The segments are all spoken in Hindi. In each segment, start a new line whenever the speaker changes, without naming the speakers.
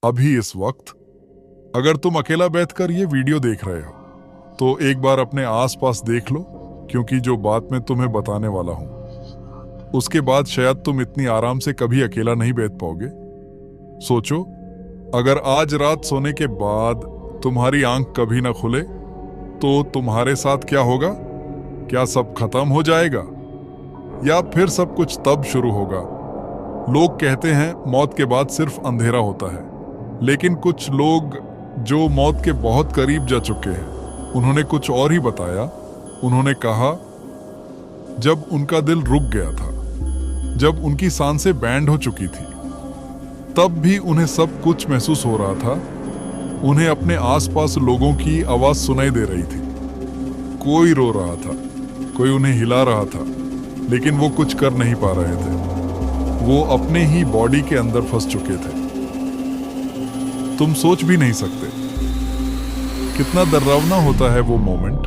अभी इस वक्त अगर तुम अकेला बैठकर ये वीडियो देख रहे हो तो एक बार अपने आसपास देख लो, क्योंकि जो बात मैं तुम्हें बताने वाला हूं उसके बाद शायद तुम इतनी आराम से कभी अकेला नहीं बैठ पाओगे। सोचो, अगर आज रात सोने के बाद तुम्हारी आंख कभी ना खुले तो तुम्हारे साथ क्या होगा? क्या सब खत्म हो जाएगा या फिर सब कुछ तब शुरू होगा? लोग कहते हैं मौत के बाद सिर्फ अंधेरा होता है, लेकिन कुछ लोग जो मौत के बहुत करीब जा चुके हैं उन्होंने कुछ और ही बताया। उन्होंने कहा जब उनका दिल रुक गया था, जब उनकी सांसें बैंड हो चुकी थी, तब भी उन्हें सब कुछ महसूस हो रहा था। उन्हें अपने आसपास लोगों की आवाज सुनाई दे रही थी। कोई रो रहा था, कोई उन्हें हिला रहा था, लेकिन वो कुछ कर नहीं पा रहे थे। वो अपने ही बॉडी के अंदर फंस चुके थे। तुम सोच भी नहीं सकते कितना डरावना होता है वो मोमेंट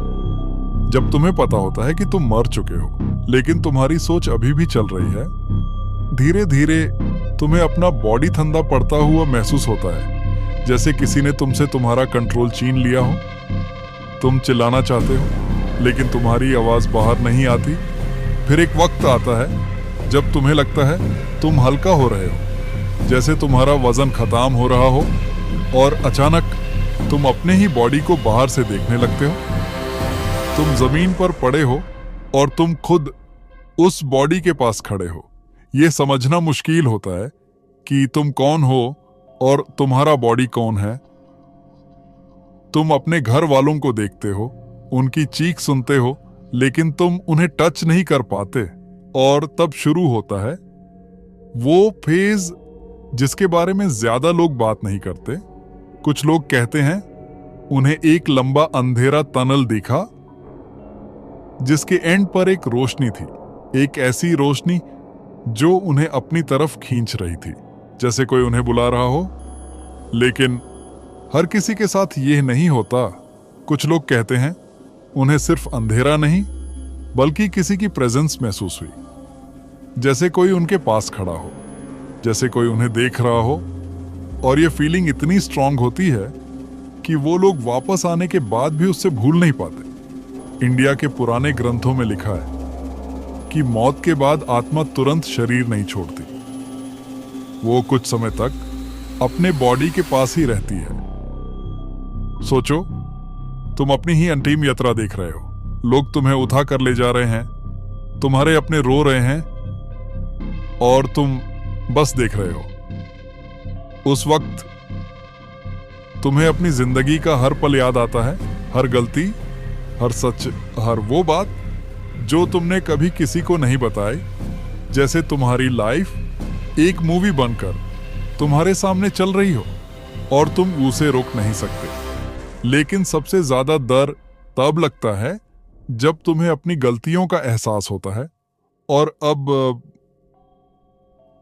जब तुम्हें पता होता है कि तुम मर चुके हो, लेकिन तुम्हारी सोच अभी भी चल रही है। धीरे धीरे तुम्हें अपना बॉडी ठंडा पड़ता हुआ महसूस होता है, जैसे किसी ने तुमसे तुम्हारा कंट्रोल छीन लिया हो। तुम चिल्लाना चाहते हो, लेकिन तुम्हारी आवाज बाहर नहीं आती। फिर एक वक्त आता है जब तुम्हें लगता है तुम हल्का हो रहे हो, जैसे तुम्हारा वजन खत्म हो रहा हो, और अचानक तुम अपने ही बॉडी को बाहर से देखने लगते हो। तुम जमीन पर पड़े हो और तुम खुद उस बॉडी के पास खड़े हो। यह समझना मुश्किल होता है कि तुम कौन हो और तुम्हारा बॉडी कौन है। तुम अपने घर वालों को देखते हो, उनकी चीख सुनते हो, लेकिन तुम उन्हें टच नहीं कर पाते। और तब शुरू होता है वो फेज जिसके बारे में ज्यादा लोग बात नहीं करते। कुछ लोग कहते हैं उन्हें एक लंबा अंधेरा टनल दिखा जिसके एंड पर एक रोशनी थी, एक ऐसी रोशनी जो उन्हें अपनी तरफ खींच रही थी, जैसे कोई उन्हें बुला रहा हो। लेकिन हर किसी के साथ यह नहीं होता। कुछ लोग कहते हैं उन्हें सिर्फ अंधेरा नहीं बल्कि किसी की प्रेजेंस महसूस हुई, जैसे कोई उनके पास खड़ा हो, जैसे कोई उन्हें देख रहा हो। और ये फीलिंग इतनी स्ट्रांग होती है कि वो लोग वापस आने के बाद भी उससे भूल नहीं पाते। इंडिया के पुराने ग्रंथों में लिखा है कि मौत के बाद आत्मा तुरंत शरीर नहीं छोड़ती। वो कुछ समय तक अपने बॉडी के पास ही रहती है। सोचो, तुम अपनी ही अंतिम यात्रा देख रहे हो। लोग तुम्हें उठा कर ले जा रहे हैं, तुम्हारे अपने रो रहे हैं और तुम बस देख रहे हो। उस वक्त तुम्हें अपनी जिंदगी का हर पल याद आता है, हर गलती, हर सच, हर वो बात जो तुमने कभी किसी को नहीं बताई। जैसे तुम्हारी लाइफ एक मूवी बनकर तुम्हारे सामने चल रही हो और तुम उसे रोक नहीं सकते। लेकिन सबसे ज्यादा डर तब लगता है जब तुम्हें अपनी गलतियों का एहसास होता है और अब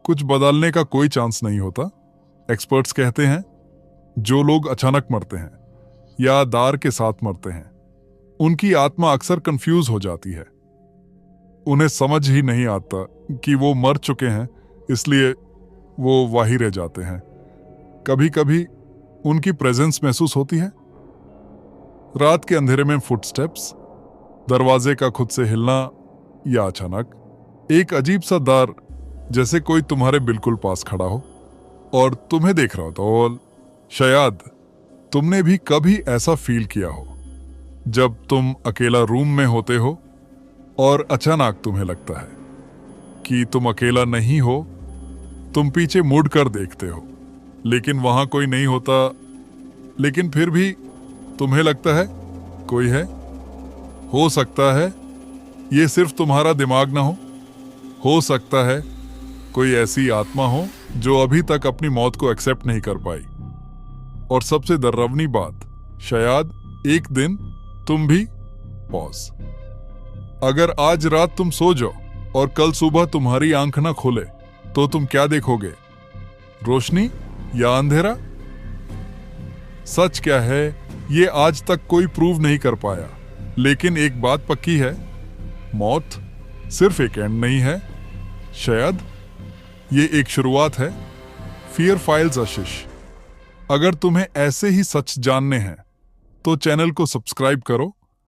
कुछ बदलने का कोई चांस नहीं होता। एक्सपर्ट्स कहते हैं जो लोग अचानक मरते हैं या दार के साथ मरते हैं, उनकी आत्मा अक्सर कंफ्यूज हो जाती है। उन्हें समझ ही नहीं आता कि वो मर चुके हैं, इसलिए वो वहीं रह जाते हैं। कभी कभी उनकी प्रेजेंस महसूस होती है। रात के अंधेरे में फुटस्टेप्स, दरवाजे का खुद से हिलना, या अचानक एक अजीब सा डर, जैसे कोई तुम्हारे बिल्कुल पास खड़ा हो और तुम्हें देख रहा होता हो। शायद तुमने भी कभी ऐसा फील किया हो जब तुम अकेला रूम में होते हो और अचानक तुम्हें लगता है कि तुम अकेला नहीं हो। तुम पीछे मुड़ कर देखते हो, लेकिन वहां कोई नहीं होता। लेकिन फिर भी तुम्हें लगता है कोई है। हो सकता है ये सिर्फ तुम्हारा दिमाग ना हो सकता है कोई ऐसी आत्मा हो जो अभी तक अपनी मौत को एक्सेप्ट नहीं कर पाई। और सबसे डरावनी बात, शायद एक दिन तुम भी पॉज। अगर आज रात तुम सो जाओ और कल सुबह तुम्हारी आंख ना खोले तो तुम क्या देखोगे? रोशनी या अंधेरा? सच क्या है ये आज तक कोई प्रूव नहीं कर पाया, लेकिन एक बात पक्की है, मौत सिर्फ एक एंड नहीं है। शायद ये एक शुरुआत है। फियर फाइल्स आशीष। अगर तुम्हें ऐसे ही सच जानने हैं तो चैनल को सब्सक्राइब करो